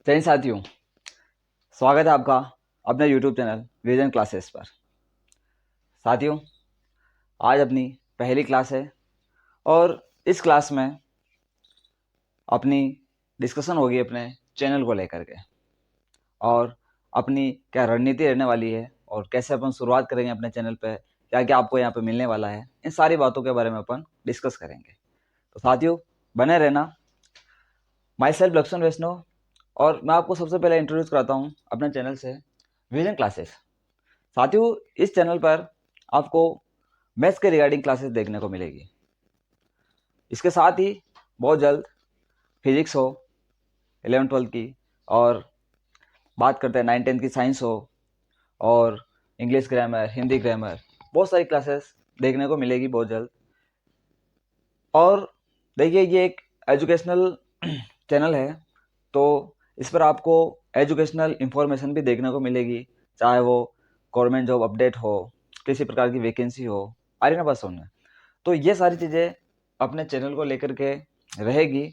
जय साथियों, स्वागत है आपका अपने YouTube चैनल विजन क्लासेस पर। साथियों, आज अपनी पहली क्लास है और इस क्लास में अपनी डिस्कशन होगी अपने चैनल को लेकर के और अपनी क्या रणनीति रहने वाली है और कैसे अपन शुरुआत करेंगे अपने चैनल पे, क्या क्या आपको यहाँ पे मिलने वाला है, इन सारी बातों के बारे में अपन डिस्कस करेंगे। तो साथियों, बने रहना। माई सेल्फ लक्ष्मण वैष्णव और मैं आपको सबसे पहले इंट्रोड्यूस कराता हूँ अपने चैनल से विजन क्लासेस। साथियों, इस चैनल पर आपको मैथ्स के रिगार्डिंग क्लासेस देखने को मिलेगी। इसके साथ ही बहुत जल्द फिजिक्स हो 11th-12th की, और बात करते हैं 9th-10th की साइंस हो, और इंग्लिश ग्रामर, हिंदी ग्रामर, बहुत सारी क्लासेस देखने को मिलेगी बहुत जल्द। और देखिए, ये एक एजुकेशनल चैनल है, तो इस पर आपको एजुकेशनल इंफॉर्मेशन भी देखने को मिलेगी, चाहे वो गवर्नमेंट जॉब अपडेट हो, किसी प्रकार की वैकेंसी हो, आ रही ना बात समझ में। तो ये सारी चीज़ें अपने चैनल को लेकर के रहेगी।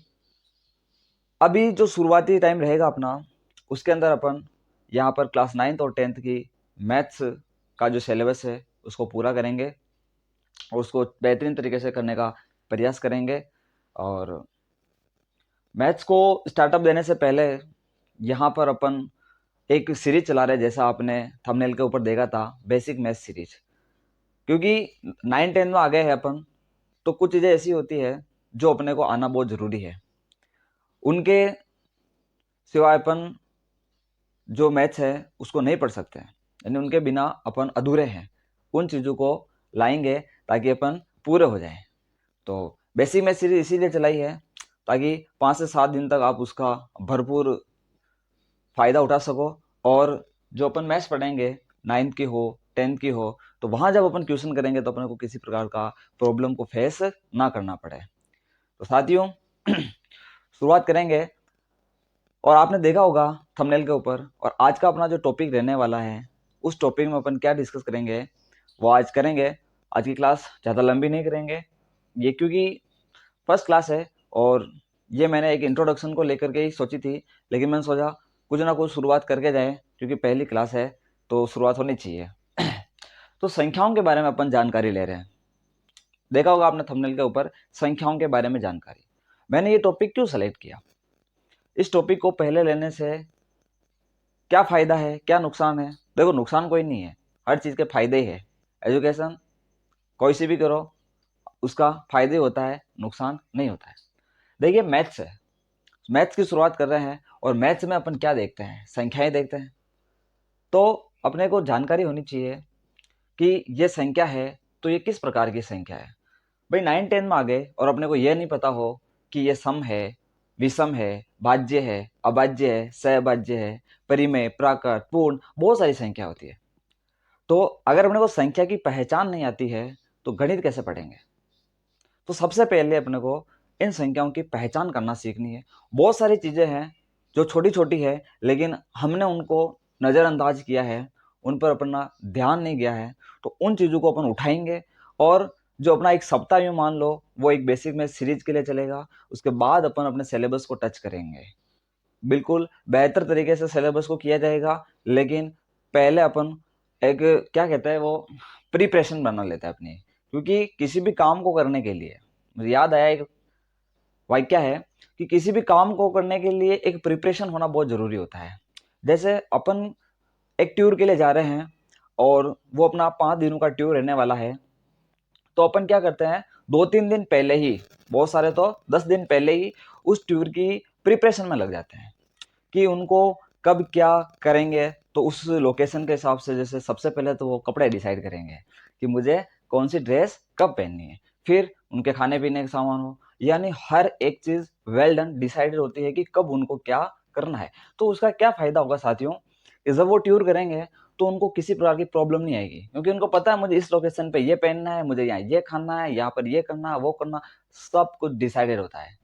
अभी जो शुरुआती टाइम रहेगा अपना, उसके अंदर अपन यहाँ पर क्लास 9th और 10th की मैथ्स का जो सिलेबस है उसको पूरा करेंगे और उसको बेहतरीन तरीके से करने का प्रयास करेंगे। और मैथ्स को स्टार्टअप देने से पहले यहाँ पर अपन एक सीरीज चला रहे, जैसा आपने थंबनेल के ऊपर देखा था, बेसिक मैथ्स सीरीज। क्योंकि 9th-10th में आ गए हैं अपन, तो कुछ चीज़ें ऐसी होती है जो अपने को आना बहुत ज़रूरी है। उनके सिवाय अपन जो मैथ्स है उसको नहीं पढ़ सकते हैं, यानी उनके बिना अपन अधूरे हैं। उन चीज़ों को लाएंगे ताकि अपन पूरे हो जाएं। तो बेसिक मैथ्स सीरीज इसीलिए चलाई है ताकि 5 से 7 दिन तक आप उसका भरपूर फ़ायदा उठा सको। और जो अपन मैथ्स पढ़ेंगे, 9th की हो 10th की हो, तो वहाँ जब अपन क्वेश्चन करेंगे तो अपने को किसी प्रकार का प्रॉब्लम को फेस ना करना पड़े। तो साथियों, शुरुआत करेंगे। और आपने देखा होगा थंबनेल के ऊपर, और आज का अपना जो टॉपिक रहने वाला है, उस टॉपिक में अपन क्या डिस्कस करेंगे वो आज करेंगे। आज की क्लास ज़्यादा लंबी नहीं करेंगे, ये क्योंकि फर्स्ट क्लास है और ये मैंने एक इंट्रोडक्शन को लेकर के ही सोची थी, लेकिन मैंने सोचा कुछ ना कुछ शुरुआत करके जाए, क्योंकि पहली क्लास है तो शुरुआत होनी चाहिए। तो संख्याओं के बारे में अपन जानकारी ले रहे हैं। देखा होगा आपने थंबनेल के ऊपर, संख्याओं के बारे में जानकारी। मैंने ये टॉपिक क्यों सेलेक्ट किया? इस टॉपिक को पहले लेने से क्या फ़ायदा है, क्या नुकसान है? देखो, नुकसान कोई नहीं है, हर चीज़ के फ़ायदे ही है। एजुकेशन कोई सी भी करो, उसका फ़ायदे होता है, नुकसान नहीं होता है। देखिए, मैथ्स है, मैथ्स की शुरुआत कर रहे हैं और मैथ्स में अपन क्या देखते हैं? संख्याएं देखते हैं। तो अपने को जानकारी होनी चाहिए कि ये संख्या है तो ये किस प्रकार की संख्या है। भाई 9th-10th में आ गए और अपने को ये नहीं पता हो कि ये सम है, विषम है, भाज्य है, अभाज्य है, सहभाज्य है, परिमेय, प्राकृत, पूर्ण, बहुत सारी संख्या होती है। तो अगर अपने को संख्या की पहचान नहीं आती है तो गणित कैसे पढ़ेंगे? तो सबसे पहले अपने को इन संख्याओं की पहचान करना सीखनी है। बहुत सारी चीज़ें हैं जो छोटी छोटी है, लेकिन हमने उनको नज़रअंदाज किया है, उन पर अपना ध्यान नहीं गया है। तो उन चीज़ों को अपन उठाएंगे और जो अपना एक सप्ताह यूँ मान लो, वो एक बेसिक मैथ सीरीज के लिए चलेगा। उसके बाद अपन अपने सिलेबस को टच करेंगे, बिल्कुल बेहतर तरीके से सिलेबस को किया जाएगा। लेकिन पहले अपन एक, क्या कहते हैं वो, प्रिपरेशन बना लेते हैं अपनी। क्योंकि किसी भी काम को करने के लिए, मुझे याद आया एक वाक्य है कि किसी भी काम को करने के लिए एक प्रिपरेशन होना बहुत ज़रूरी होता है। जैसे अपन एक टूर के लिए जा रहे हैं और वो अपना 5 दिनों का टूर रहने वाला है, तो अपन क्या करते हैं, 2-3 दिन पहले ही, बहुत सारे तो 10 दिन पहले ही उस टूर की प्रिपरेशन में लग जाते हैं कि उनको कब क्या करेंगे। तो उस लोकेशन के हिसाब से, जैसे सबसे पहले तो वो कपड़े डिसाइड करेंगे कि मुझे कौन सी ड्रेस कब पहननी है, फिर उनके खाने पीने का सामान हो, यानी हर एक चीज़ वेल डन डिसाइडेड होती है कि कब उनको क्या करना है। तो उसका क्या फ़ायदा होगा साथियों, कि जब वो टूर करेंगे तो उनको किसी प्रकार की प्रॉब्लम नहीं आएगी, क्योंकि उनको पता है मुझे इस लोकेशन पे ये पहनना है, मुझे यहाँ ये खाना है, यहाँ पर ये करना है, वो करना, सब कुछ डिसाइडेड होता है।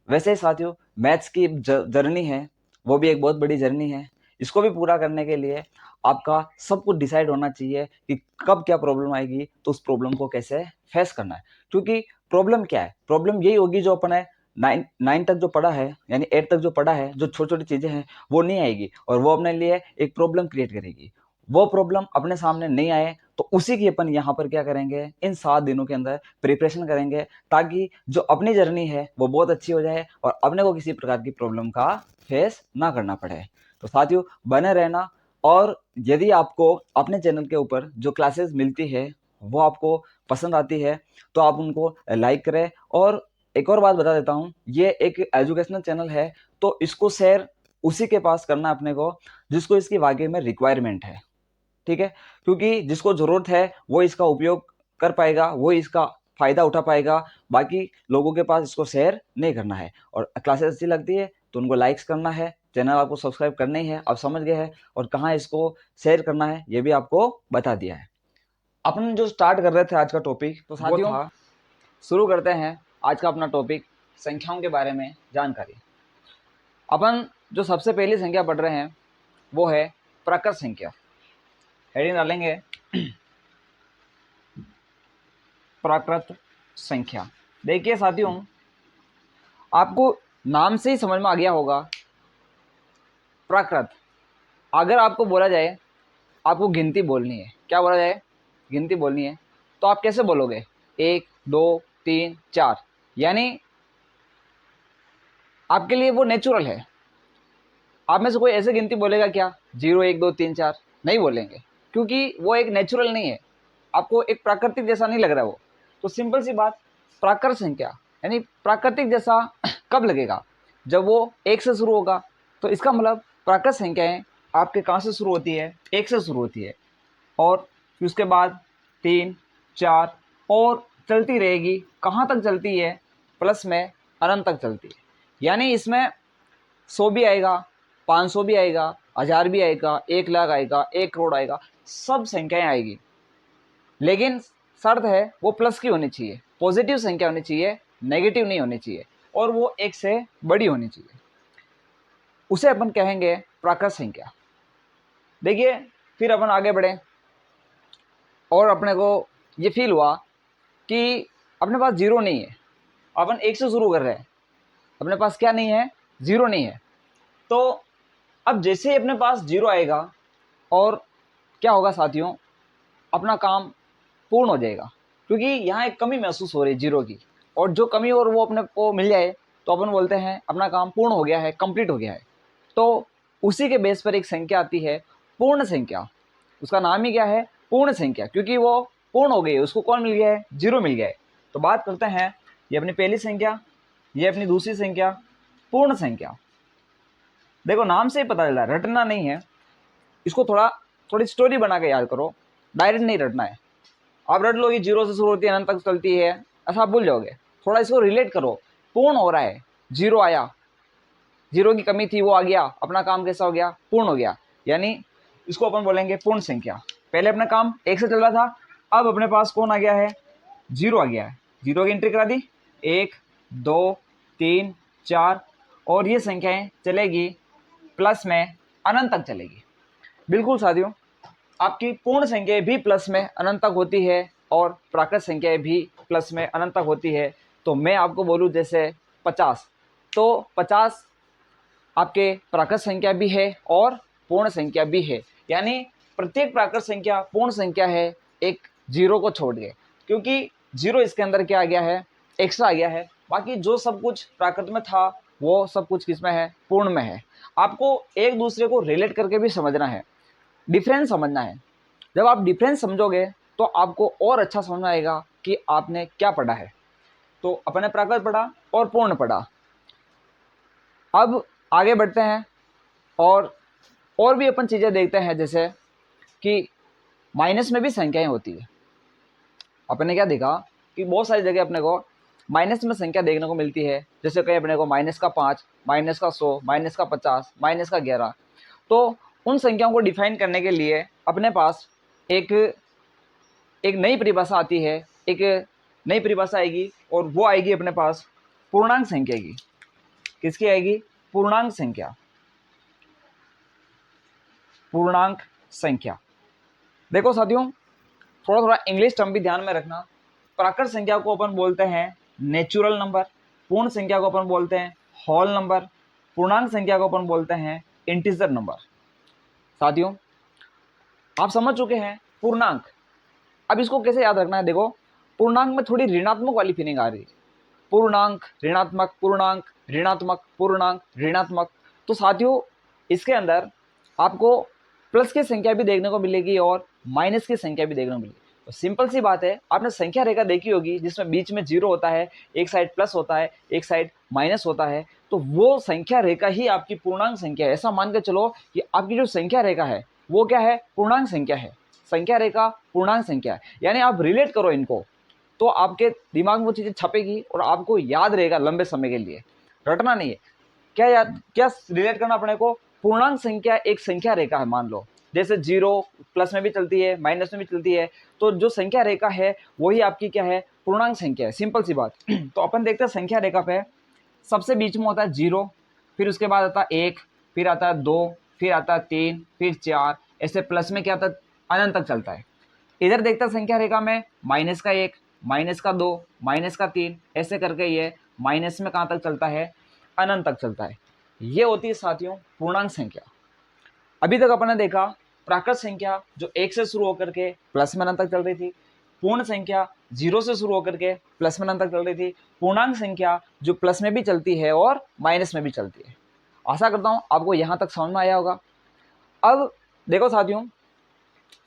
वैसे ही साथियों, मैथ्स की जर्नी है, वो भी एक बहुत बड़ी जर्नी है। इसको भी पूरा करने के लिए आपका सब कुछ डिसाइड होना चाहिए कि कब क्या प्रॉब्लम आएगी, तो उस प्रॉब्लम को कैसे फेस करना है। क्योंकि प्रॉब्लम क्या है? प्रॉब्लम यही होगी जो अपन नाइन तक जो पढ़ा है, यानी 8 तक जो पढ़ा है, जो छोटी छोटी चीज़ें हैं वो नहीं आएगी और वो अपने लिए एक प्रॉब्लम क्रिएट करेगी। वो प्रॉब्लम अपने सामने नहीं आए तो उसी की अपन यहाँ पर क्या करेंगे, इन 7 दिनों के अंदर प्रिपरेशन करेंगे, ताकि जो अपनी जर्नी है वो बहुत अच्छी हो जाए और अपने को किसी प्रकार की प्रॉब्लम का फेस ना करना पड़े। तो साथियों, बने रहना। और यदि आपको अपने चैनल के ऊपर जो क्लासेस मिलती है वो आपको पसंद आती है तो आप उनको लाइक करें। और एक और बात बता देता हूँ, ये एक एजुकेशनल चैनल है तो इसको शेयर उसी के पास करना है अपने को जिसको इसकी वाकई में रिक्वायरमेंट है, ठीक है। क्योंकि जिसको ज़रूरत है वो इसका उपयोग कर पाएगा, वो इसका फ़ायदा उठा पाएगा, बाकी लोगों के पास इसको शेयर नहीं करना है। और क्लासेस अच्छी लगती है तो उनको लाइक्स करना है, चैनल आपको सब्सक्राइब करना ही है, आप समझ गए हैं। और कहाँ इसको शेयर करना है ये भी आपको बता दिया है। अपन जो स्टार्ट कर रहे थे आज का टॉपिक, तो साथियों शुरू करते हैं आज का अपना टॉपिक, संख्याओं के बारे में जानकारी। अपन जो सबसे पहली संख्या पढ़ रहे हैं वो है प्राकृत संख्या। हेडिंग डालेंगे प्राकृत संख्या। देखिए साथियों, आपको नाम से ही समझ में आ गया होगा प्राकृत। अगर आपको बोला जाए आपको गिनती बोलनी है, क्या बोला जाए, गिनती बोलनी है, तो आप कैसे बोलोगे, 1 2 3 4, यानी आपके लिए वो नेचुरल है। आप में से कोई ऐसे गिनती बोलेगा क्या 0 1 2 3 4? नहीं बोलेंगे, क्योंकि वो एक नेचुरल नहीं है, आपको एक प्राकृतिक जैसा नहीं लग रहा वो। तो सिंपल सी बात, प्राकृत संख्या यानी प्राकृतिक जैसा कब लगेगा, जब वो 1 से शुरू होगा। तो इसका मतलब प्राकृत संख्याएं आपके कहाँ से शुरू होती है, 1 से शुरू होती है, और फिर उसके बाद 3 4 और चलती रहेगी। कहाँ तक चलती है, प्लस में अनंत तक चलती है। यानी इसमें 100 भी आएगा, 500 भी आएगा, 1000 भी आएगा, 1 लाख आएगा, 1 करोड़ आएगा, सब संख्याएं आएगी। लेकिन शर्त है वो प्लस की होनी चाहिए, पॉजिटिव संख्या होनी चाहिए, नेगेटिव नहीं होनी चाहिए, और वो 1 से बड़ी होनी चाहिए। उसे अपन कहेंगे प्राकृत संख्या। देखिए, फिर अपन आगे बढ़े और अपने को ये फील हुआ कि अपने पास 0 नहीं है, अपन 1 से शुरू कर रहे हैं, अपने पास क्या नहीं है, 0 नहीं है। तो अब जैसे ही अपने पास 0 आएगा और क्या होगा साथियों, अपना काम पूर्ण हो जाएगा, क्योंकि यहाँ एक कमी महसूस हो रही है 0 की, और जो कमी और वो अपने को मिल जाए तो अपन बोलते हैं अपना काम पूर्ण हो गया है, कंप्लीट हो गया है। तो उसी के बेस पर एक संख्या आती है पूर्ण संख्या। उसका नाम ही क्या है, पूर्ण संख्या, क्योंकि वो पूर्ण हो गई है, उसको कौन मिल गया है, 0 मिल गया है। तो बात करते हैं, ये अपनी पहली संख्या, ये अपनी दूसरी संख्या, पूर्ण संख्या। देखो नाम से ही पता चल रहा है, रटना नहीं है, इसको थोड़ी स्टोरी बना के याद करो, डायरेक्ट नहीं रटना है। आप रट लोगे 0 से शुरू होती है अनंत तक चलती है, ऐसा आप भूल जाओगे। थोड़ा इसको रिलेट करो, पूर्ण हो रहा है, 0 आया, 0 की कमी थी वो आ गया, अपना काम कैसा हो गया, पूर्ण हो गया। यानी इसको अपन बोलेंगे पूर्ण संख्या। पहले अपना काम 1 से चल रहा था, अब अपने पास कौन आ गया है, 0 आ गया है। 0 की एंट्री करा दी, 1 2 3 4, और ये संख्याएं चलेगी प्लस में अनंत तक चलेगी। बिल्कुल साथियों, आपकी पूर्ण संख्याएं भी प्लस में अनंत तक होती है और प्राकृत संख्याएं भी प्लस में अनंत तक होती है। तो मैं आपको बोलूं जैसे 50, तो 50 आपके प्राकृत संख्या भी है और पूर्ण संख्या भी है। यानी प्रत्येक प्राकृत संख्या पूर्ण संख्या है, एक 0 को छोड़ के, क्योंकि 0 इसके अंदर क्या आ गया है, एक्स्ट्रा आ गया है। बाकी जो सब कुछ प्राकृत में था वो सब कुछ किस में है, पूर्ण में है। आपको एक दूसरे को रिलेट करके भी समझना है, डिफरेंस समझना है। जब आप डिफरेंस समझोगे तो आपको और अच्छा समझ में आएगा कि आपने क्या पढ़ा है। तो अपने प्राकृत पढ़ा और पूर्ण पढ़ा। अब आगे बढ़ते हैं और भी अपन चीज़ें देखते हैं, जैसे कि माइनस में भी संख्याएं होती है। अपने क्या देखा कि बहुत सारी जगह अपने को माइनस में संख्या देखने को मिलती है, जैसे कहीं अपने को -5, -100, -50, -11। तो उन संख्याओं को डिफाइन करने के लिए अपने पास एक नई परिभाषा आती है, एक नई परिभाषा आएगी, और वो आएगी अपने पास पूर्णांक संख्या की। किसकी आएगी, पूर्णांक संख्या, पूर्णांक संख्या। देखो साथियों, थोड़ा इंग्लिश टर्म भी ध्यान में रखना। प्राकृत संख्या को अपन बोलते हैं नेचुरल नंबर, पूर्ण संख्या को अपन बोलते हैं होल नंबर, पूर्णांक संख्या को अपन बोलते हैं इंटीजर नंबर। साथियों आप समझ चुके हैं पूर्णांक। अब इसको कैसे याद रखना है, देखो पूर्णांक में थोड़ी ऋणात्मक वाली फीलिंग आ रही है, पूर्णांक ऋणात्मक, पूर्णांक ऋणात्मक, पूर्णांक ऋणात्मक। तो साथियों इसके अंदर आपको प्लस की संख्या भी देखने को मिलेगी और माइनस की संख्या भी देखने को मिलेगी। तो सिंपल सी बात है, आपने संख्या रेखा देखी होगी जिसमें बीच में जीरो होता है, एक साइड प्लस होता है, एक साइड माइनस होता है, तो वो संख्या रेखा ही आपकी पूर्णांक संख्या है। ऐसा मान के चलो कि आपकी जो संख्या रेखा है वो क्या है, पूर्णांक संख्या है। संख्या रेखा पूर्णांक संख्या है, यानी आप रिलेट करो इनको तो आपके दिमाग में वो चीज़ें छपेगी और आपको याद रहेगा लंबे समय के लिए, रटना नहीं है। क्या याद, क्या रिलेट करना अपने को, पूर्णांक संख्या एक संख्या रेखा है मान लो, जैसे जीरो प्लस में भी चलती है माइनस में भी चलती है, तो जो संख्या रेखा है वही आपकी क्या है, पूर्णांक संख्या है। सिंपल सी बात। तो अपन देखते हैं संख्या रेखा पे सबसे बीच में होता है जीरो, फिर उसके बाद आता है एक, फिर आता है दो, फिर आता है तीन, फिर चार, ऐसे प्लस में क्या आता है अनंत तक चलता है। इधर देखते हैं संख्या रेखा में माइनस का एक, माइनस का दो, माइनस का तीन, ऐसे करके ये माइनस में कहाँ तक चलता है, अनंत तक चलता है। ये होती है साथियों पूर्णांक संख्या। अभी तक अपन ने देखा प्राकृत संख्या जो एक से शुरू होकर के प्लस में अनंत तक चल रही थी, पूर्ण संख्या जीरो से शुरू होकर के प्लस में अनंत तक चल रही थी, पूर्णांक संख्या जो प्लस में भी चलती है और माइनस में भी चलती है। आशा करता हूँ आपको यहाँ तक समझ में आया होगा। अब देखो साथियों,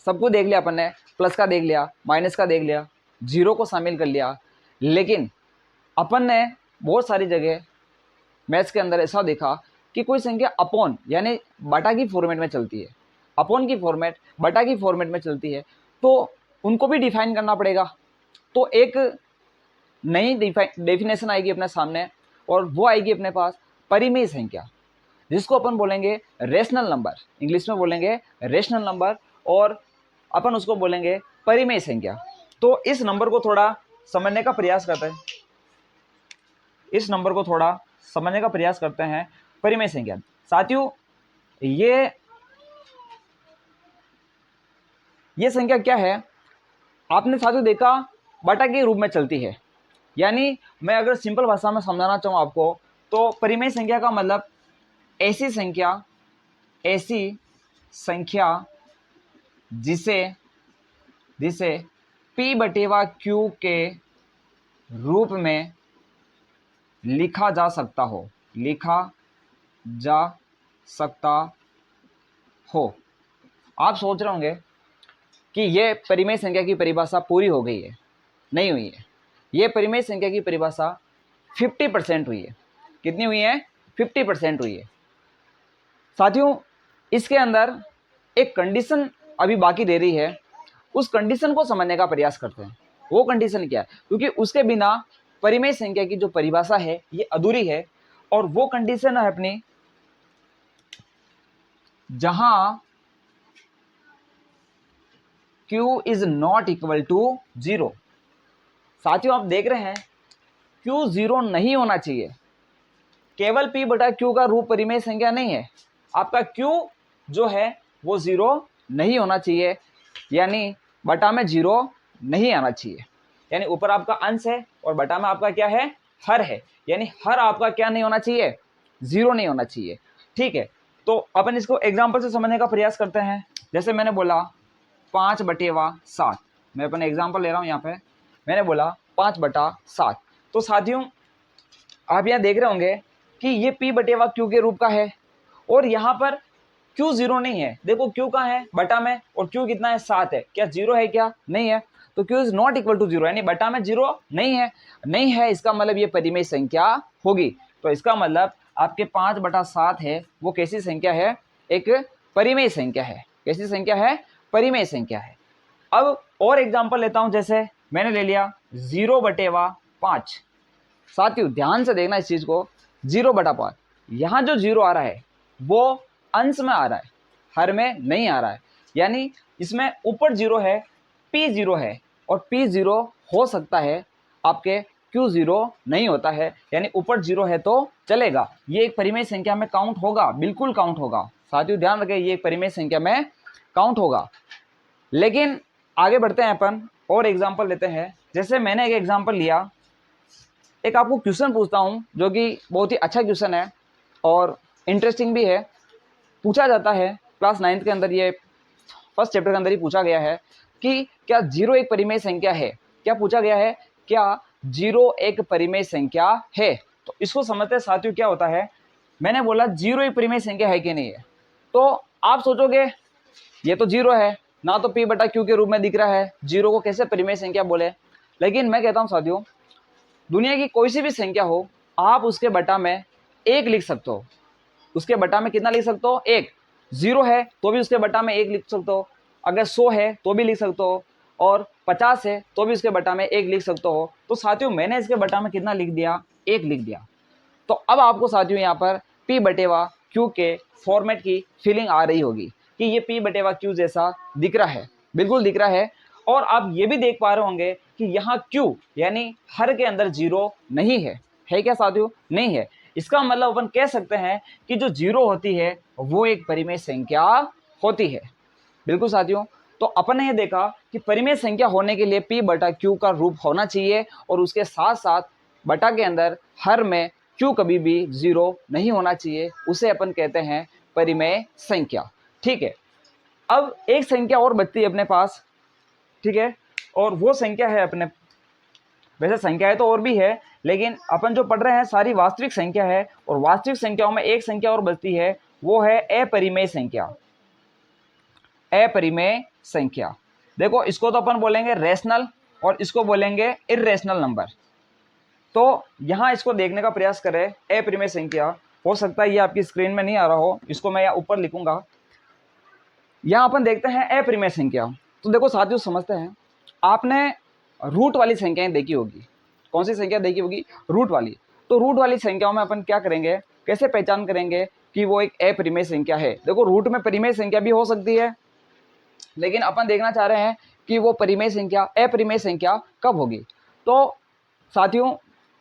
सबको देख लिया अपन ने, प्लस का देख लिया, माइनस का देख लिया, जीरो को शामिल कर लिया, लेकिन अपन ने बहुत सारी जगह मैथ्स के अंदर ऐसा देखा कि कोई संख्या अपॉन यानी बटा की फॉर्मेट में चलती है, अपॉन की फॉर्मेट बटा की फॉर्मेट में चलती है, तो उनको भी डिफाइन करना पड़ेगा। तो एक नई डेफिनेशन आएगी अपने सामने और वो आएगी अपने पास परिमेय संख्या, जिसको अपन बोलेंगे रेशनल नंबर, इंग्लिश में बोलेंगे रेशनल नंबर, और अपन उसको बोलेंगे परिमेय संख्या। तो इस नंबर को थोड़ा समझने का प्रयास करते हैं, इस नंबर को थोड़ा समझने का प्रयास करते हैं, परिमेय संख्या। साथियों ये संख्या क्या है, आपने साथियों देखा बटा के रूप में चलती है। यानी मैं अगर सिंपल भाषा में समझाना चाहूँ आपको, तो परिमेय संख्या का मतलब ऐसी संख्या जिसे P बटेवा Q के रूप में लिखा जा सकता हो। आप सोच रहे होंगे कि ये परिमेय संख्या की परिभाषा पूरी हो गई है, नहीं हुई है। ये परिमेय संख्या की परिभाषा 50% हुई है। कितनी हुई है, 50% हुई है। साथियों इसके अंदर एक कंडीशन अभी बाकी दे रही है, उस कंडीशन को समझने का प्रयास करते हैं। वो कंडीशन क्या है, क्योंकि उसके बिना परिमेय संख्या की जो परिभाषा है ये अधूरी है। और वो कंडीशन है अपनी जहां Q is not equal to 0। साथियों आप देख रहे हैं Q 0 नहीं होना चाहिए। केवल P बटा Q का रूप परिमेय संख्या नहीं है, आपका Q जो है वो 0 नहीं होना चाहिए, यानी बटा में 0 नहीं आना चाहिए। यानी ऊपर आपका अंश है और बटा में आपका क्या है, हर है, यानी हर आपका क्या नहीं होना चाहिए, 0 नहीं होना चाहिए। ठीक है, तो अपन इसको एग्जाम्पल से समझने का प्रयास करते हैं। जैसे मैंने बोला 5/7, मैं अपन एग्जाम्पल ले रहा हूँ यहाँ पे, मैंने बोला 5/7। तो साथियों आप यहाँ देख रहे होंगे कि ये P बटेवा Q के रूप का है और यहाँ पर Q 0 नहीं है। देखो Q कहाँ है, बटा में, और Q कितना है, 7 है। क्या 0 है, क्या नहीं है, तो Q is not equal to 0, यानी बटा में 0 नहीं है। इसका मतलब ये परिमेय संख्या होगी। तो इसका मतलब आपके 5/7 है वो कैसी संख्या है, एक परिमेय संख्या है। कैसी संख्या है, परिमेय संख्या है। अब और एग्जाम्पल लेता हूं, जैसे मैंने ले लिया 0/5। साथियों ध्यान से देखना इस चीज को, 0/5, यहां जो 0 आ रहा है वो अंश में आ रहा है, हर में नहीं आ रहा है। यानी इसमें ऊपर 0 है, P 0 है, और P 0 हो सकता है, आपके Q 0 नहीं होता है। यानी ऊपर 0 है तो चलेगा, ये एक परिमेय संख्या में काउंट होगा, बिल्कुल काउंट होगा। साथियों ध्यान रखें, ये एक परिमेय संख्या में काउंट होगा। लेकिन आगे बढ़ते हैं अपन और एग्जाम्पल लेते हैं। जैसे मैंने एक एग्जाम्पल लिया एक आपको क्वेश्चन पूछता हूँ जो कि बहुत ही अच्छा क्वेश्चन है और इंटरेस्टिंग भी है। पूछा जाता है क्लास 9th के अंदर, ये फर्स्ट चैप्टर के अंदर ही पूछा गया है कि क्या जीरो एक परिमेय संख्या है। क्या पूछा गया है, क्या जीरो एक परिमेय संख्या है। तो इसको समझते हैं साथियों क्या होता है। मैंने बोला जीरो एक परिमेय संख्या है कि नहीं है, तो आप सोचोगे ये तो जीरो है ना, तो पी बटा क्यू के रूप में दिख रहा है, जीरो को कैसे परिमेय संख्या बोले। लेकिन मैं कहता हूं साथियों, दुनिया की कोई सी भी संख्या हो, आप उसके बटा में एक लिख सकते हो। उसके बटा में कितना लिख सकते हो, एक। जीरो है तो भी उसके बटा में एक लिख सकते हो, अगर 100 है तो भी लिख सकते हो, और 50 है तो भी उसके बटा में एक लिख सकते हो। तो साथियों मैंने इसके बटा में कितना लिख दिया, एक लिख दिया। तो अब आपको साथियों यहाँ पर पी बटेवा क्यू के फॉर्मेट की फीलिंग आ रही होगी कि ये पी बटेवा क्यू जैसा दिख रहा है, बिल्कुल दिख रहा है। और आप ये भी देख पा रहे होंगे कि यहाँ क्यू यानी हर के अंदर जीरो नहीं है क्या साथियों, नहीं है। इसका मतलब अपन कह सकते हैं कि जो जीरो होती है वो एक परिमेय संख्या होती है। बिल्कुल साथियों, तो अपन ने ये देखा कि परिमेय संख्या होने के लिए पी बटा क्यू का रूप होना चाहिए, और उसके साथ साथ बटा के अंदर हर में क्यू कभी भी जीरो नहीं होना चाहिए, उसे अपन कहते हैं परिमेय संख्या। ठीक है, अब एक संख्या और बचती है अपने पास, ठीक है, और वो संख्या है अपने, वैसे संख्याएं तो और भी है लेकिन अपन जो पढ़ रहे हैं सारी वास्तविक संख्या है, और वास्तविक संख्याओं में एक संख्या और बचती है, वो है अपरिमेय संख्या। अपरिमेय संख्या, देखो इसको तो अपन बोलेंगे रेशनल और इसको बोलेंगे इर्रेशनल नंबर। तो यहाँ इसको देखने का प्रयास करें, अपरिमेय संख्या। हो सकता है ये आपकी स्क्रीन में नहीं आ रहा हो, इसको मैं यहाँ ऊपर लिखूंगा। यहाँ अपन देखते हैं अपरिमेय संख्या। तो देखो साथियों समझते हैं, आपने रूट वाली संख्याएं देखी होगी। कौन सी संख्या देखी होगी, रूट वाली। तो रूट वाली संख्याओं में अपन क्या करेंगे, कैसे पहचान करेंगे कि वो एक अपरिमेय संख्या है। देखो रूट में परिमेय संख्या भी हो सकती है, लेकिन अपन देखना चाह रहे हैं कि वो परिमेय संख्या अपरिमेय संख्या कब होगी। तो साथियों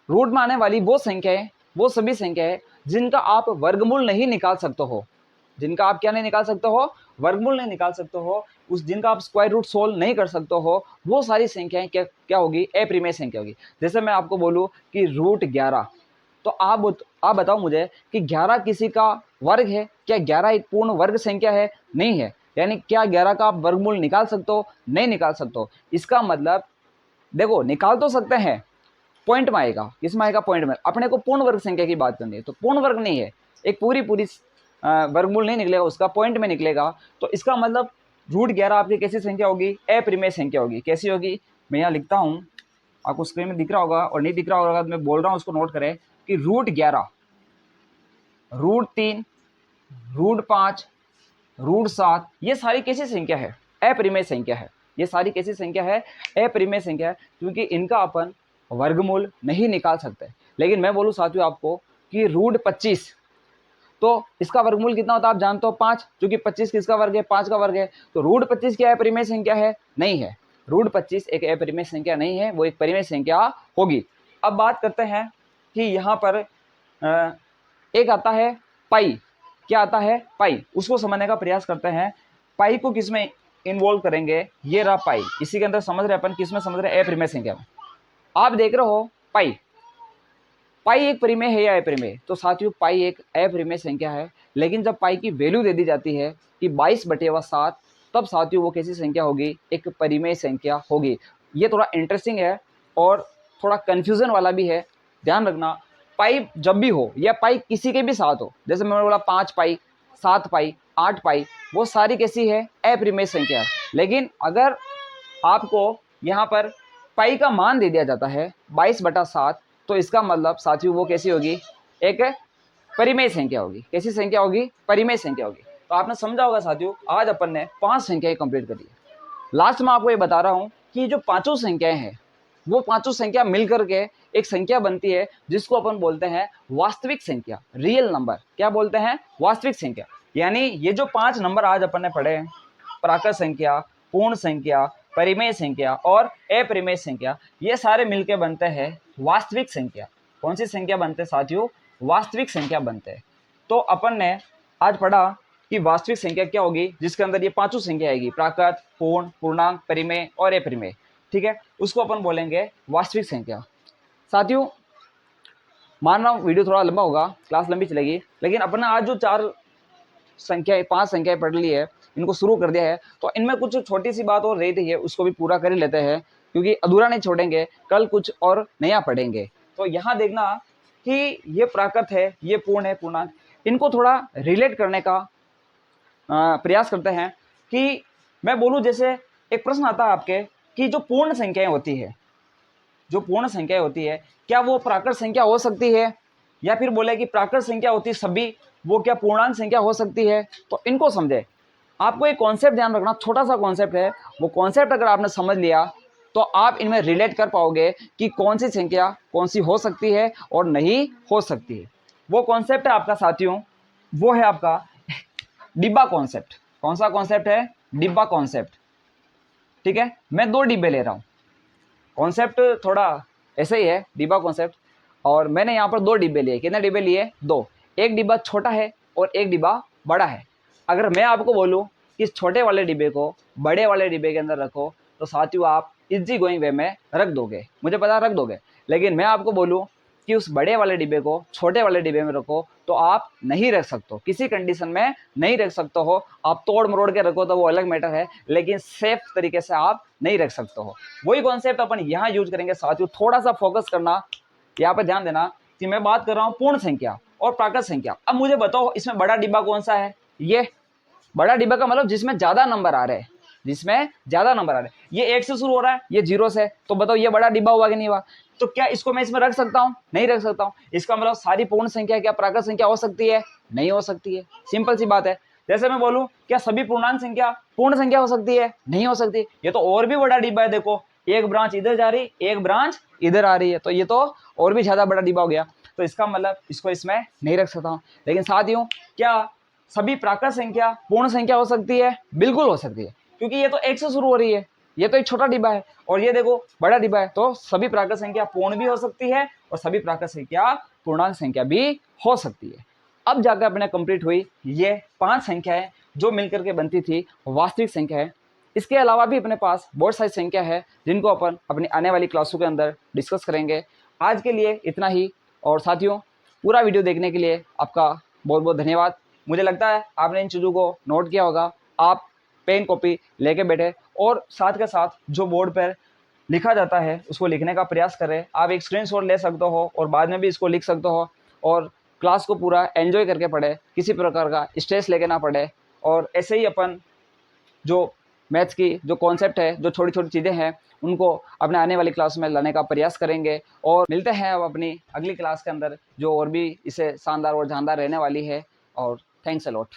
रूट में आने वाली वो संख्याएं, वो सभी संख्याएं जिनका आप वर्गमूल नहीं निकाल सकते हो, जिनका आप क्या नहीं निकाल सकते हो, वर्गमूल नहीं निकाल सकते हो, उस जिनका आप स्क्वायर रूट सोल्व नहीं कर सकते हो, वो सारी संख्याएं क्या क्या होगी, अपरिमेय संख्या होगी। जैसे मैं आपको बोलूं कि रूट 11, तो आप बताओ मुझे कि 11 किसी का वर्ग है क्या, 11 एक पूर्ण वर्ग संख्या है, नहीं है। यानी क्या 11 का आप वर्गमूल निकाल सकते हो, नहीं निकाल सकते हो। इसका मतलब देखो निकाल तो सकते हैं, पॉइंट में आएगा, किसमें आएगा, पॉइंट में। अपने को पूर्ण वर्ग संख्या की बात करनी है, तो पूर्ण वर्ग नहीं है, एक पूरी वर्गमूल नहीं निकलेगा उसका, पॉइंट में निकलेगा। तो इसका मतलब रूट 11 आपकी कैसी संख्या होगी, अपरिमेय संख्या होगी। कैसी होगी, मैं यहाँ लिखता हूँ, आपको स्क्रीन में दिख रहा होगा, और नहीं दिख रहा होगा मैं बोल रहा हूँ उसको नोट करें कि रूट 11, रूट 3, रूट 5, रूट 7, ये सारी कैसी संख्या है, अपरिमेय संख्या है। ये सारी कैसी संख्या है, अपरिमेय संख्या है, क्योंकि इनका अपन वर्गमूल नहीं निकाल सकते। लेकिन मैं बोलूँ साथियों आपको कि रूट 25, तो इसका वर्गमूल कितना होता है आप जानते हो, 5, क्योंकि 25 किसका वर्ग है, 5 का वर्ग है। तो रूट 25 क्या अपरिमेय संख्या है, नहीं है। रूट 25 एक अपरिमेय संख्या नहीं है, वो एक परिमेय संख्या होगी। अब बात करते हैं कि यहाँ पर एक आता है पाई। क्या आता है, पाई। उसको समझने का प्रयास करते हैं। पाई को किस में इन्वॉल्व करेंगे, ये रहा पाई। इसी के अंदर समझ रहे अपन, किस में समझ रहे, अपरिमेय संख्या में। आप देख रहे हो पाई, पाई एक परिमेय है या अपरिमेय, तो साथियों पाई एक अपरिमेय संख्या है। लेकिन जब पाई की वैल्यू दे दी जाती है कि 22/7, तब साथियों वो कैसी संख्या होगी, एक परिमेय संख्या होगी। ये थोड़ा इंटरेस्टिंग है और थोड़ा कंफ्यूजन वाला भी है, ध्यान रखना। पाई जब भी हो या पाई किसी के भी साथ हो, जैसे मैंने बोला 5 पाई, 7 पाई, 8 पाई, वो सारी कैसी है, अपरिमेय संख्या है। लेकिन अगर आपको यहाँ पर पाई का मान दे दिया जाता है 22/7, तो इसका मतलब साथियों वो कैसी होगी, एक परिमेय संख्या होगी। कैसी संख्या होगी, परिमेय संख्या होगी। तो आपने समझा होगा साथियों, आज अपन ने 5 संख्याएं कंप्लीट करी है। लास्ट में आपको ये बता रहा हूँ कि जो पांचों संख्याएं हैं, वो पांचों संख्या मिलकर के एक संख्या बनती है, जिसको अपन बोलते हैं वास्तविक संख्या, रियल नंबर। क्या बोलते हैं, वास्तविक संख्या। यानी ये जो 5 नंबर आज अपन ने पढ़े हैं, प्राकृत संख्या, पूर्ण संख्या, परिमेय संख्या और अपरिमेय संख्या, ये सारे मिलके बनते हैं वास्तविक संख्या। कौन सी संख्या बनते हैं साथियों, वास्तविक संख्या बनते हैं। तो अपन ने आज पढ़ा कि वास्तविक संख्या क्या होगी, जिसके अंदर ये पांचों संख्या आएगी, प्राकृत, पूर्ण, पूर्णांक, परिमेय और अपरिमेय। ठीक है, उसको अपन बोलेंगे वास्तविक संख्या। साथियों मान रहा हूँ वीडियो थोड़ा लंबा होगा, क्लास लंबी चलेगी, लेकिन अपना आज जो 5 संख्याएं पढ़ ली है, इनको शुरू कर दिया है, तो इनमें कुछ छोटी सी बात और रही थी है, उसको भी पूरा कर ही लेते हैं, क्योंकि अधूरा नहीं छोड़ेंगे, कल कुछ और नया पढ़ेंगे। तो यहाँ देखना कि ये प्राकृत है, ये पूर्ण है, पूर्णांक, इनको थोड़ा रिलेट करने का प्रयास करते हैं। कि मैं बोलूँ, जैसे एक प्रश्न आता है आपके कि जो पूर्ण संख्याएं होती है, जो पूर्ण संख्या होती है, क्या वो प्राकृत संख्या हो सकती है, या फिर बोले कि प्राकृत संख्या होती है सभी, वो क्या पूर्णांक संख्या हो सकती है। तो इनको समझे, आपको एक कॉन्सेप्ट ध्यान रखना, छोटा सा कॉन्सेप्ट है, वो कॉन्सेप्ट अगर आपने समझ लिया तो आप इनमें रिलेट कर पाओगे कि कौन सी संख्या कौन सी हो सकती है और नहीं हो सकती है। वो कॉन्सेप्ट है आपका साथियों, वो है आपका डिब्बा कॉन्सेप्ट। कौन सा कॉन्सेप्ट है? डिब्बा कॉन्सेप्ट। ठीक है, मैं 2 डिब्बे ले रहा हूँ, कॉन्सेप्ट थोड़ा ऐसे ही है, डिब्बा कॉन्सेप्ट। और मैंने यहाँ पर 2 डिब्बे लिए। कितने डिब्बे लिए? 2। एक डिब्बा छोटा है और एक डिब्बा बड़ा है। अगर मैं आपको बोलूँ कि इस छोटे वाले डिब्बे को बड़े वाले डिब्बे के अंदर रखो, तो साथियों आप इजी गोइंग वे में रख दोगे, मुझे पता रख दोगे। लेकिन मैं आपको बोलूँ कि उस बड़े वाले डिब्बे को छोटे वाले डिब्बे में रखो, तो आप नहीं रख सकते हो, किसी कंडीशन में नहीं रख सकते हो। आप तोड़ मरोड़ के रखो तो वो अलग मैटर है, लेकिन सेफ तरीके से आप नहीं रख सकते हो। वही कॉन्सेप्ट अपन यहाँ यूज करेंगे साथियों। थोड़ा सा फोकस करना, यहाँ पे ध्यान देना कि मैं बात कर रहा हूँ पूर्ण संख्या और प्राकृत संख्या। अब मुझे बताओ इसमें बड़ा डिब्बा कौन सा है? ये बड़ा डिब्बा का मतलब जिसमें ज्यादा नंबर आ रहे हैं, जिसमें ज्यादा नंबर आ रहे हैं। ये 1 से शुरू हो रहा है, ये 0 से, तो बताओ ये बड़ा डिब्बा हुआ कि नहीं हुआ? तो क्या इसको मैं इसमें रख सकता हूँ? नहीं रख सकता हूँ। इसका मतलब सारी पूर्ण संख्या क्या प्राकृत संख्या हो सकती है? नहीं हो सकती है। सिंपल सी बात है। जैसे मैं बोलूं क्या सभी पूर्णांक संख्या पूर्ण संख्या हो सकती है? नहीं हो सकती। ये तो और भी बड़ा डिब्बा है, देखो एक ब्रांच इधर जा रही, एक ब्रांच इधर आ रही है, तो ये तो और भी ज्यादा बड़ा डिब्बा हो गया। तो इसका मतलब इसको इसमें नहीं रख सकता हूँ। लेकिन साथियों, क्या सभी प्राकृत संख्या पूर्ण संख्या हो सकती है? बिल्कुल हो सकती है, क्योंकि ये तो 1 से शुरू हो रही है, ये तो एक छोटा डिब्बा है, और ये देखो बड़ा डिब्बा है। तो सभी प्राकृत संख्या पूर्ण भी हो सकती है और सभी प्राकृत संख्या पूर्णांक संख्या भी हो सकती है। अब जाकर अपने कंप्लीट हुई ये 5 संख्याएं जो मिलकर के बनती थी वास्तविक संख्या है। इसके अलावा भी अपने पास बहुत सारी संख्या है जिनको अपन अपनी आने वाली क्लासों के अंदर डिस्कस करेंगे। आज के लिए इतना ही। और साथियों, पूरा वीडियो देखने के लिए आपका बहुत बहुत धन्यवाद। मुझे लगता है आपने इन चीज़ों को नोट किया होगा। आप पेन कॉपी लेके बैठे और साथ के साथ जो बोर्ड पर लिखा जाता है उसको लिखने का प्रयास करें। आप एक स्क्रीनशॉट ले सकते हो और बाद में भी इसको लिख सकते हो, और क्लास को पूरा एंजॉय करके पढ़े, किसी प्रकार का स्ट्रेस लेके ना पढ़े। और ऐसे ही अपन जो मैथ्स की जो कॉन्सेप्ट है, जो छोटी छोटी चीज़ें हैं, उनको अपने आने वाली क्लास में लाने का प्रयास करेंगे। और मिलते हैं अब अपनी अगली क्लास के अंदर, जो और भी इसे शानदार और जानदार रहने वाली है। और थैंक्स अ लॉट।